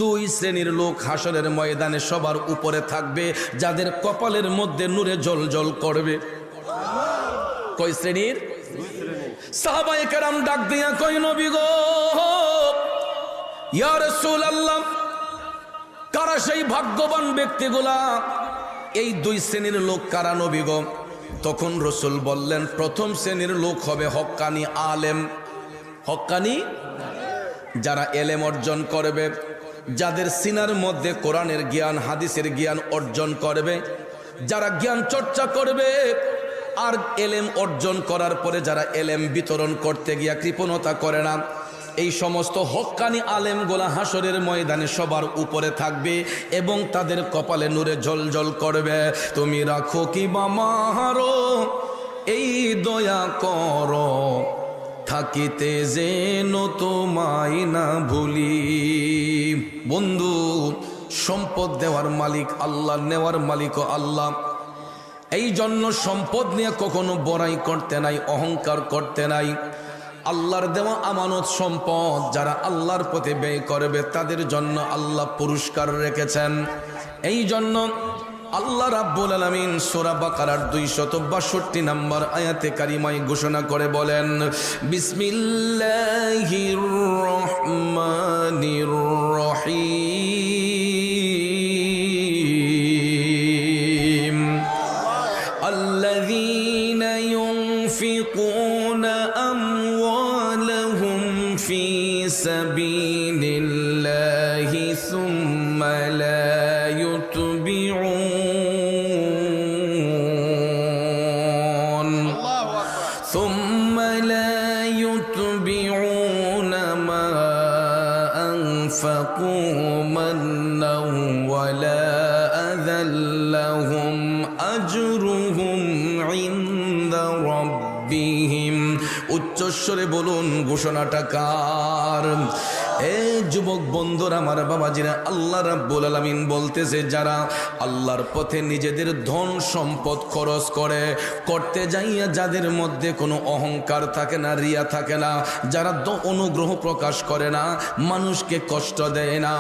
দুই শ্রেণীর লোক হাসরের ময়দানে সবার উপরে থাকবে, যাদের কপালের মধ্যে নূরে জ্বলজ্বল করবে। কয় শ্রেণীর? সাহাবায়ে কেরাম ডাক দিয়া কয়, নবী গো, ইয়া রাসূলুল্লাহ, কারা সেই ভাগ্যবান ব্যক্তিগুলা? এই দুই শ্রেণীর লোক কারা নবী গো? তখন রাসূল বললেন, প্রথম শ্রেণীর লোক হবে হক্কানি আলেম। হক্কানি, যারা এলেম অর্জন করবে, যাদের সিনার মধ্যে কোরআনের জ্ঞান, হাদিসের জ্ঞান অর্জন করবে, যারা জ্ঞান চর্চা করবে, আর এলেম অর্জন করার পরে যারা এলেম বিতরণ করতে গিয়া কৃপণতা করে না, এই সমস্ত হক্কানি আলেমগুলা হাসরের ময়দানে সবার উপরে থাকবে এবং তাদের কপালে নূরে জ্বলজ্বল করবে। তুমি রাখো কি বা মারো এই দয়া করো, থাকিতে যেন তোমায় না ভুলি। বন্ধু, সম্পদ দেওয়ার মালিক আল্লাহ, নেওয়ার মালিকও আল্লাহ। এই জন্য সম্পদ নিয়ে কখনো বড়াই করতে নাই, অহংকার করতে নাই। আল্লাহর দেওয়া আমানত সম্পদ যারা আল্লাহর পথে ব্যয় করবে তাদের জন্য আল্লাহ পুরস্কার রেখেছেন। এই জন্য আল্লাহ রাব্বুল আলামিন সূরা বাকারার 262 নম্বর আয়াতে কারিমায় ঘোষণা করে বলেন, বিসমিল্লাহির রহমানির রহিম, আল্লাযীনা ইউনফিকুনা আমওয়ালাহুম ফি সাবিলিল্লাহি সুম্মা লা يتبعون ما أنفقوا منا ولا أذى لهم أجرهم عند ربهم। উচ্চস্বরে বলুন ঘোষণাটা কার? এ যুবক বন্ধুরা, আমার বাবাজিরা, আল্লাহ রাব্বুল আলামিন বলতেছে, যারা আল্লাহর পথে নিজেদের ধন সম্পদ খরচ করতে যাইয়া যাদের মধ্যে কোনো অহংকার থাকে না, রিয়া থাকে না, যারা অনুগ্রহ প্রকাশ করে না, মানুষকে কষ্ট দেয় না,